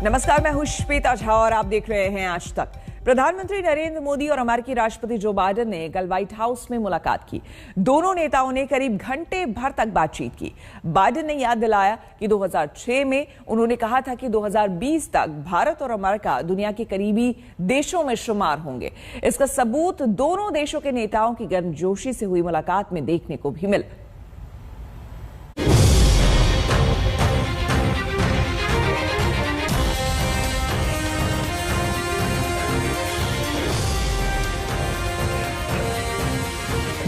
नमस्कार, मैं हूं श्वेता झा और आप देख रहे हैं आज तक। प्रधानमंत्री नरेंद्र मोदी और अमेरिकी राष्ट्रपति जो बाइडेन ने कल व्हाइट हाउस में मुलाकात की। दोनों नेताओं ने करीब घंटे भर तक बातचीत की। बाइडेन ने याद दिलाया कि 2006 में उन्होंने कहा था कि 2020 तक भारत और अमेरिका दुनिया के करीबी देशों में शुमार होंगे। इसका सबूत दोनों देशों के नेताओं की गर्मजोशी से हुई मुलाकात में देखने को भी मिला।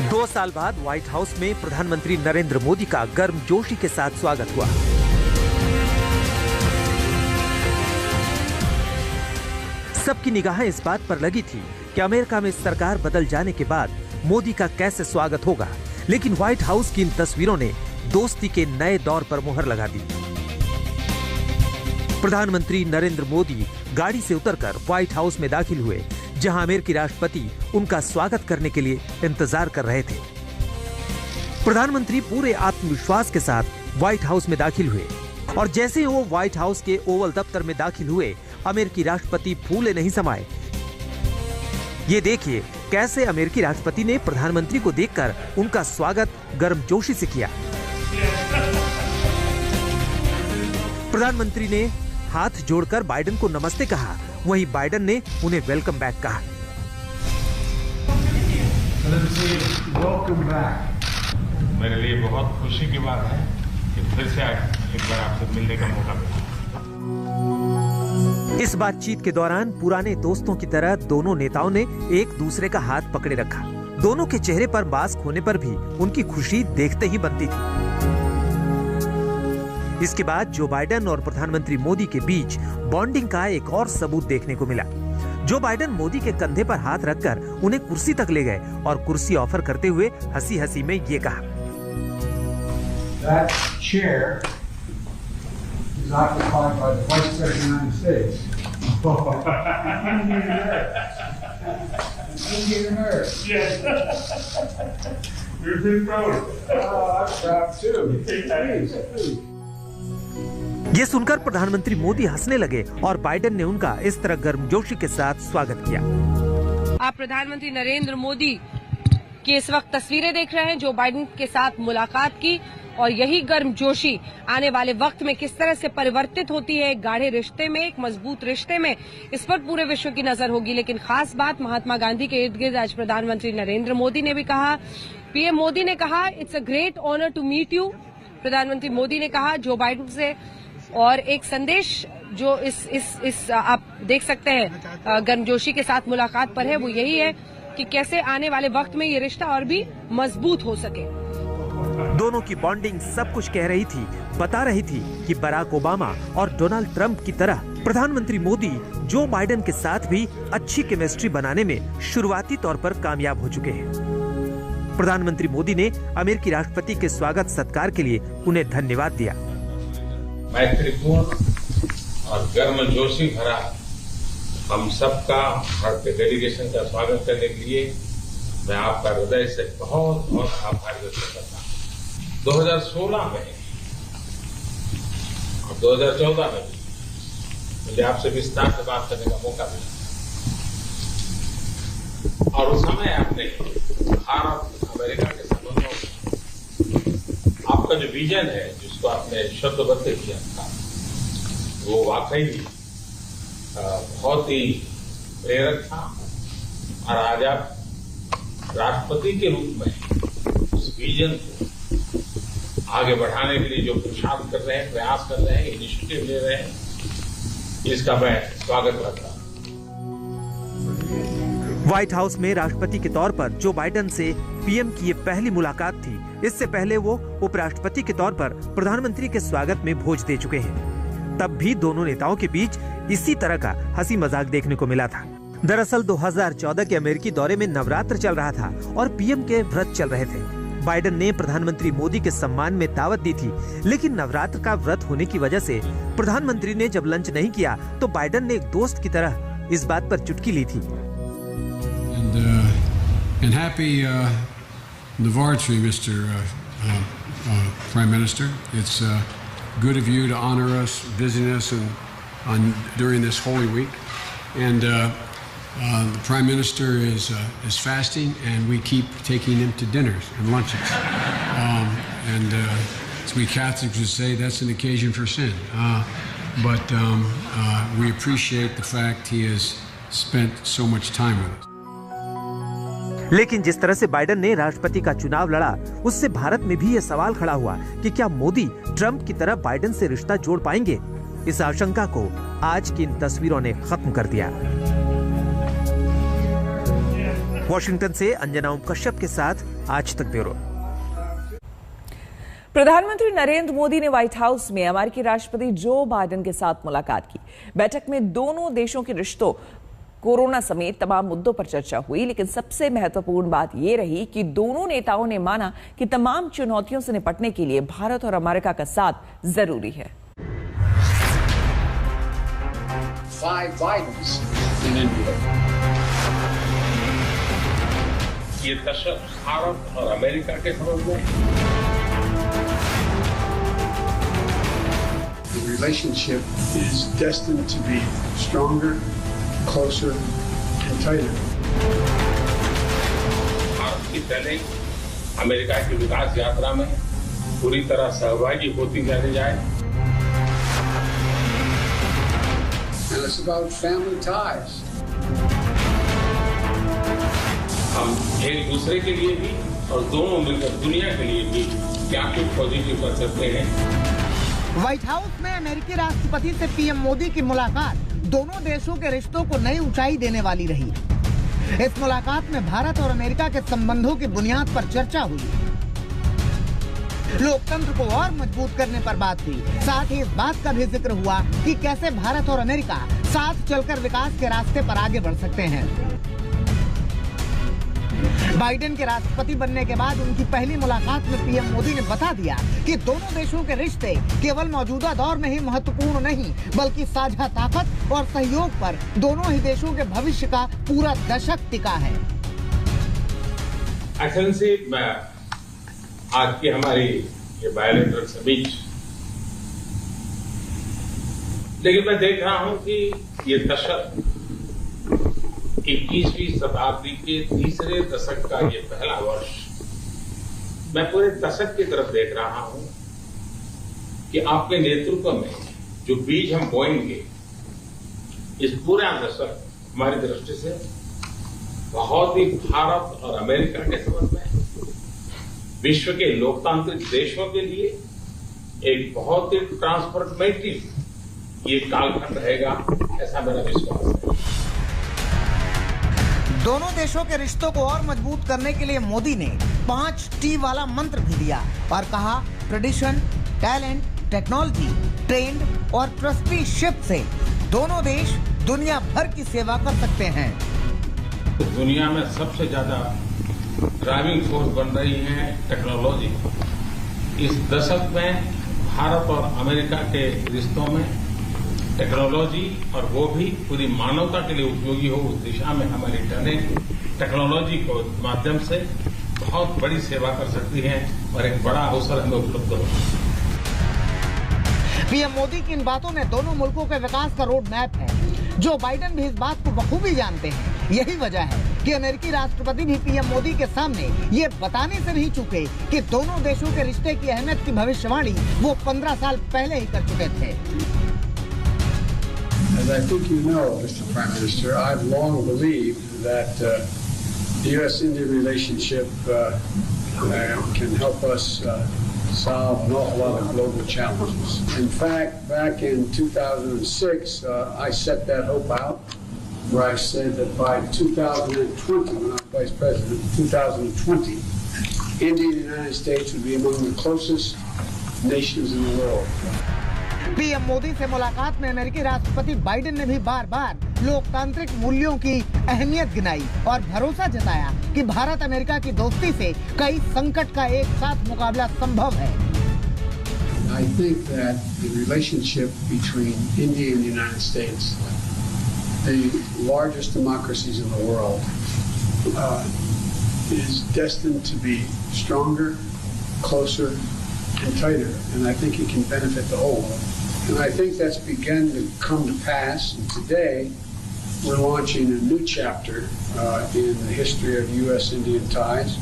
दो साल बाद व्हाइट हाउस में प्रधानमंत्री नरेंद्र मोदी का गर्मजोशी के साथ स्वागत हुआ। सबकी निगाहें इस बात पर लगी थी कि अमेरिका में सरकार बदल जाने के बाद मोदी का कैसे स्वागत होगा, लेकिन व्हाइट हाउस की इन तस्वीरों ने दोस्ती के नए दौर पर मुहर लगा दी। प्रधानमंत्री नरेंद्र मोदी गाड़ी से उतरकर व्हाइट हाउस में दाखिल हुए, जहां अमेरिकी राष्ट्रपति उनका स्वागत करने के लिए इंतजार कर रहे थे। प्रधानमंत्री पूरे आत्मविश्वास के साथ व्हाइट हाउस में दाखिल हुए और जैसे ही वो व्हाइट हाउस के ओवल दफ्तर में दाखिल हुए, अमेरिकी राष्ट्रपति फूले नहीं समाये। ये देखिए कैसे अमेरिकी राष्ट्रपति ने प्रधानमंत्री को देखकर उनका स्वागत गर्मजोशी से किया। प्रधानमंत्री ने हाथ जोड़कर बाइडेन को नमस्ते कहा, वहीं बाइडेन ने उन्हें वेलकम बैक कहा। मेरे लिए बहुत खुशी की बात है कि फिर से एक बार आपसे मिलने का मौका मिला। इस बातचीत के दौरान पुराने दोस्तों की तरह दोनों नेताओं ने एक दूसरे का हाथ पकड़े रखा। दोनों के चेहरे पर मास्क होने पर भी उनकी खुशी देखते ही बनती थी। इसके बाद जो बाइडेन और प्रधानमंत्री मोदी के बीच बॉन्डिंग का एक और सबूत देखने को मिला। जो बाइडेन मोदी के कंधे पर हाथ रखकर उन्हें कुर्सी तक ले गए और कुर्सी ऑफर करते हुए हंसी हंसी में ये कहा, That chair is occupied by the Vice President of the United States. Indian American. Yes. You're pretty proud. I'm proud too. Please. ये सुनकर प्रधानमंत्री मोदी हंसने लगे और बाइडेन ने उनका इस तरह गर्मजोशी के साथ स्वागत किया। आप प्रधानमंत्री नरेंद्र मोदी की इस वक्त तस्वीरें देख रहे हैं जो बाइडेन के साथ मुलाकात की, और यही गर्मजोशी आने वाले वक्त में किस तरह से परिवर्तित होती है एक गाढ़े रिश्ते में, एक मजबूत रिश्ते में, इस पर पूरे विश्व की नजर होगी। लेकिन खास बात महात्मा गांधी के इर्द गिर्द आज प्रधानमंत्री नरेंद्र मोदी ने भी कहा। पीएम मोदी ने कहा, it's a great honour to meet you. प्रधानमंत्री मोदी ने कहा जो बाइडेन से, और एक संदेश जो इस आप देख सकते हैं गर्मजोशी के साथ मुलाकात पर है, वो यही है कि कैसे आने वाले वक्त में ये रिश्ता और भी मजबूत हो सके। दोनों की बॉन्डिंग सब कुछ कह रही थी, बता रही थी कि बराक ओबामा और डोनाल्ड ट्रंप की तरह प्रधानमंत्री मोदी जो बाइडेन के साथ भी अच्छी केमिस्ट्री बनाने में शुरुआती तौर पर कामयाब हो चुके हैं। प्रधानमंत्री मोदी ने अमेरिकी राष्ट्रपति के स्वागत सत्कार के लिए उन्हें धन्यवाद दिया। मैत्रीपूर्ण और गर्मजोशी भरा हम सबका भारतीय डेलीगेशन का स्वागत करने के लिए मैं आपका हृदय से बहुत बहुत आभार व्यक्त करता हूँ। 2016 में और 2014 में भी मुझे आपसे विस्तार से बात करने का मौका मिला, और उस समय आपने भारत अमेरिका के संबंधों में आपका जो विजन है, जिसको आपने शब्दबद्ध किया था, वो वाकई बहुत ही प्रेरक था। और आज आप राष्ट्रपति के रूप में उस विजन को आगे बढ़ाने के लिए जो पुरुषार्थ कर रहे हैं, प्रयास कर रहे हैं, इनिशिएटिव ले रहे हैं, इसका मैं स्वागत करता हूं। व्हाइट हाउस में राष्ट्रपति के तौर पर जो बाइडेन से पीएम की ये पहली मुलाकात थी। इससे पहले वो उपराष्ट्रपति के तौर पर प्रधानमंत्री के स्वागत में भोज दे चुके हैं। तब भी दोनों नेताओं के बीच इसी तरह का हंसी मजाक देखने को मिला था। दरअसल 2014 के अमेरिकी दौरे में नवरात्र चल रहा था और पीएम के व्रत चल रहे थे। बाइडेन ने प्रधानमंत्री मोदी के सम्मान में दावत दी थी, लेकिन नवरात्र का व्रत होने की वजह से प्रधानमंत्री ने जब लंच नहीं किया तो बाइडेन ने एक दोस्त की तरह इस बात पर चुटकी ली थी। And happy Navratri, Mr. Prime Minister. It's good of you to honor us, visiting us, and during this Holy Week, and the Prime Minister is fasting, and we keep taking him to dinners and lunches. As we Catholics would say, that's an occasion for sin. But we appreciate the fact he has spent so much time with us. लेकिन जिस तरह से Biden ने राष्ट्रपति का चुनाव लड़ा, उससे भारत में भी ये सवाल खड़ा हुआ कि क्या मोदी ट्रंप की तरह बाइडेन से रिश्ता जोड़ पाएंगे। इस आशंका को आज की इन तस्वीरों ने खत्म कर दिया। वॉशिंगटन से अंजना ओम कश्यप के साथ आज तक ब्यूरो। प्रधानमंत्री नरेंद्र मोदी ने व्हाइट हाउस में अमेरिकी राष्ट्रपति जो बाइडेन के साथ मुलाकात की। बैठक में दोनों देशों के रिश्तों, कोरोना समेत तमाम मुद्दों पर चर्चा हुई, लेकिन सबसे महत्वपूर्ण बात यह रही कि दोनों नेताओं ने माना कि तमाम चुनौतियों से निपटने के लिए भारत और अमेरिका का साथ जरूरी है। 5 Bidens in India. ये दशक भारत और अमेरिका के संबंध में The relationship is destined to be stronger, closer, and tighter. Bharat की सैनिक अमेरिका की विकास यात्रा में पूरी तरह सहभागी होती चली जाए। And it's about family ties. हम एक दूसरे के लिए भी और दोनों मिलकर दुनिया के लिए भी क्या कुछ पॉजिटिव कर सकते हैं। व्हाइट हाउस में अमेरिकी राष्ट्रपति से पीएम मोदी की मुलाकात दोनों देशों के रिश्तों को नई ऊंचाई देने वाली रही। इस मुलाकात में भारत और अमेरिका के संबंधों की बुनियाद पर चर्चा हुई। लोकतंत्र को और मजबूत करने पर बात हुई। साथ ही इस बात का भी जिक्र हुआ कि कैसे भारत और अमेरिका साथ चलकर विकास के रास्ते पर आगे बढ़ सकते हैं। बाइडेन के राष्ट्रपति बनने के बाद उनकी पहली मुलाकात में पीएम मोदी ने बता दिया कि दोनों देशों के रिश्ते केवल मौजूदा दौर में ही महत्वपूर्ण नहीं, बल्कि साझा ताकत और सहयोग पर दोनों ही देशों के भविष्य का पूरा दशक टिका है। एक्सेलेंसी, आज की हमारी ये बायलैटरल समिट, लेकिन मैं देख रहा हूं कि ये दशक 21वीं शताब्दी के तीसरे दशक का ये पहला वर्ष, मैं पूरे दशक की तरफ देख रहा हूं कि आपके नेतृत्व में जो बीज हम बोएंगे, इस पूरा दशक हमारी दृष्टि से बहुत ही भारत और अमेरिका के संबंध में, विश्व के लोकतांत्रिक देशों के लिए एक बहुत ही ट्रांसफॉर्मेटिव ये कालखंड रहेगा, ऐसा मेरा विश्वास है। दोनों देशों के रिश्तों को और मजबूत करने के लिए मोदी ने 5T वाला मंत्र भी दिया और कहा, ट्रेडिशन, टैलेंट, टेक्नोलॉजी, ट्रेंड और ट्रस्टीशिप से दोनों देश दुनिया भर की सेवा कर सकते हैं। दुनिया में सबसे ज्यादा ड्राइविंग फोर्स बन रही है टेक्नोलॉजी। इस दशक में भारत और अमेरिका के रिश्तों में टेक्नोलॉजी, और वो भी पूरी मानवता के लिए उपयोगी हो, उस दिशा में हमारी टेक्नोलॉजी को माध्यम से बहुत बड़ी सेवा कर सकती है और एक बड़ा अवसर हमें उपलब्ध हो। पीएम मोदी की इन बातों में दोनों मुल्कों के विकास का रोड मैप है। जो बाइडेन भी इस बात को बखूबी जानते हैं। यही वजह है कि अमेरिकी राष्ट्रपति भी पीएम मोदी के सामने ये बताने से नहीं चूके कि दोनों देशों के रिश्ते की अहमियत की भविष्यवाणी वो 15 साल पहले ही कर चुके थे। As I think you know, Mr. Prime Minister, I've long believed that the U.S.-India relationship can help us solve an awful lot of global challenges. In fact, back in 2006, I set that hope out, where I said that by 2020, when I was Vice President, 2020, India and the United States would be among the closest nations in the world. PM Modi से मुलाकात में अमेरिकी राष्ट्रपति Biden ने भी बार बार लोकतांत्रिक मूल्यों की अहमियत गिनाई और भरोसा जताया कि भारत अमेरिका की दोस्ती से कई संकट का एक साथ मुकाबला संभव है। I think that the relationship between India and the United States, the largest democracies in the world, is destined to be stronger, closer, and tighter, and I think it can benefit the whole world. And I think that's begun to come to pass. And today, we're launching a new chapter in the history of U.S.-Indian ties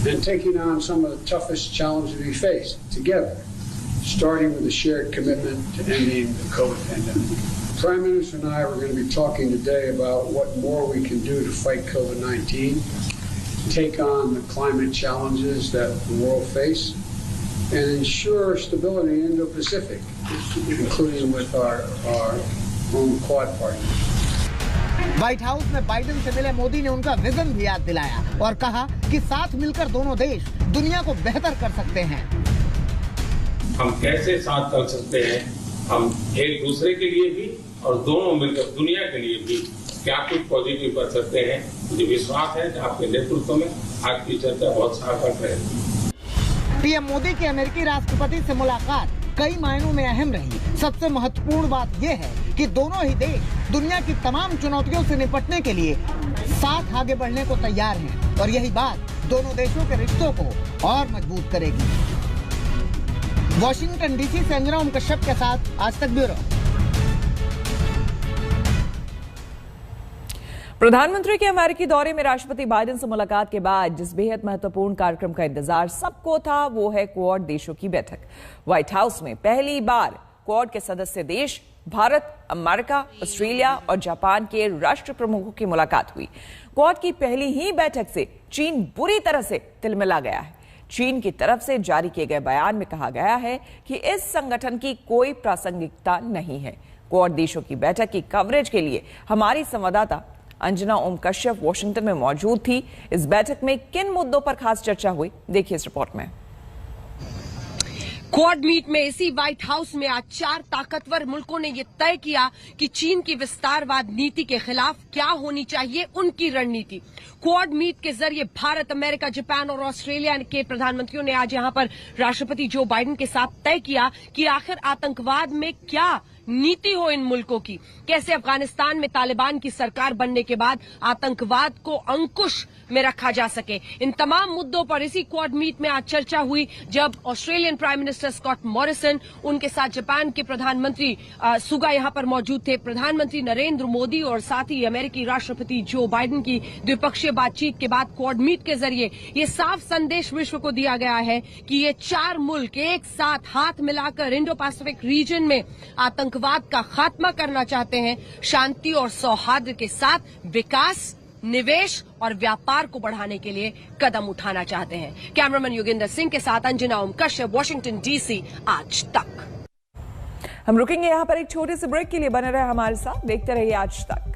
and taking on some of the toughest challenges we face together, starting with a shared commitment to ending the COVID pandemic. Prime Minister and I are going to be talking today about what more we can do to fight COVID-19, take on the climate challenges that the world face, and ensure stability in Indo-Pacific, including with our own Quad partners. White house में Biden से मिले मोदी ने उनका vision भी याद दिलाया और कहा कि साथ मिलकर दोनों देश दुनिया को बेहतर कर सकते हैं। हम कैसे साथ चल सकते हैं, हम एक दूसरे के लिए भी और दोनों मिलकर दुनिया के लिए भी क्या कुछ पॉजिटिव कर सकते हैं। मुझे विश्वास है कि आपके नेतृत्व में आज की चर्चा बहुत सार्थक रहेगी। पीएम मोदी की अमेरिकी राष्ट्रपति से मुलाकात कई मायनों में अहम रही। सबसे महत्वपूर्ण बात यह है कि दोनों ही देश दुनिया की तमाम चुनौतियों से निपटने के लिए साथ आगे बढ़ने को तैयार हैं और यही बात दोनों देशों के रिश्तों को और मजबूत करेगी। वॉशिंगटन डीसी से अंजना ओम कश्यप के साथ आज तक ब्यूरो। प्रधानमंत्री के अमेरिकी दौरे में राष्ट्रपति बाइडेन से मुलाकात के बाद जिस बेहद महत्वपूर्ण कार्यक्रम का इंतजार सबको था वो है क्वाड देशों की बैठक। व्हाइट हाउस में पहली बार क्वाड के सदस्य देश भारत, अमेरिका, ऑस्ट्रेलिया और जापान के राष्ट्र प्रमुखों की मुलाकात हुई। क्वाड की पहली ही बैठक से चीन बुरी तरह से तिलमिला गया है। चीन की तरफ से जारी किए गए बयान में कहा गया है कि इस संगठन की कोई प्रासंगिकता नहीं है। क्वाड देशों की बैठक की कवरेज के लिए हमारी संवाददाता अंजना ओम कश्यप वॉशिंगटन में मौजूद थी। इस बैठक में किन मुद्दों पर खास चर्चा हुई, देखिए इस रिपोर्ट में। क्वाड मीट में इसी व्हाइट हाउस में आज 4 ताकतवर मुल्कों ने ये तय किया कि चीन की विस्तारवाद नीति के खिलाफ क्या होनी चाहिए उनकी रणनीति। क्वाड मीट के जरिए भारत, अमेरिका, जापान और ऑस्ट्रेलिया के प्रधानमंत्रियों ने आज यहां पर राष्ट्रपति जो बाइडेन के साथ तय किया कि आखिर आतंकवाद में क्या नीति हो इन मुल्कों की, कैसे अफगानिस्तान में तालिबान की सरकार बनने के बाद आतंकवाद को अंकुश में रखा जा सके। इन तमाम मुद्दों पर इसी क्वाड मीट में आज चर्चा हुई जब Australian prime minister Scott Morrison, उनके साथ जापान के प्रधानमंत्री सुगा यहां पर मौजूद थे। प्रधानमंत्री नरेंद्र मोदी और साथ ही अमेरिकी राष्ट्रपति जो बाइडेन की द्विपक्षीय बातचीत के बाद क्वाड मीट के जरिए ये साफ संदेश विश्व को दिया गया है कि ये 4 मुल्क एक साथ हाथ मिलाकर इंडो पैसिफिक रीजन में आतंकवाद का खात्मा करना चाहते हैं, शांति और सौहार्द के साथ विकास, निवेश और व्यापार को बढ़ाने के लिए कदम उठाना चाहते हैं। कैमरामैन योगेंद्र सिंह के साथ अंजना ओम कश्यप, वॉशिंगटन डीसी, आज तक। हम रुकेंगे यहां पर एक छोटे से ब्रेक के लिए। बने रहे हमारे साथ, देखते रहिए आज तक।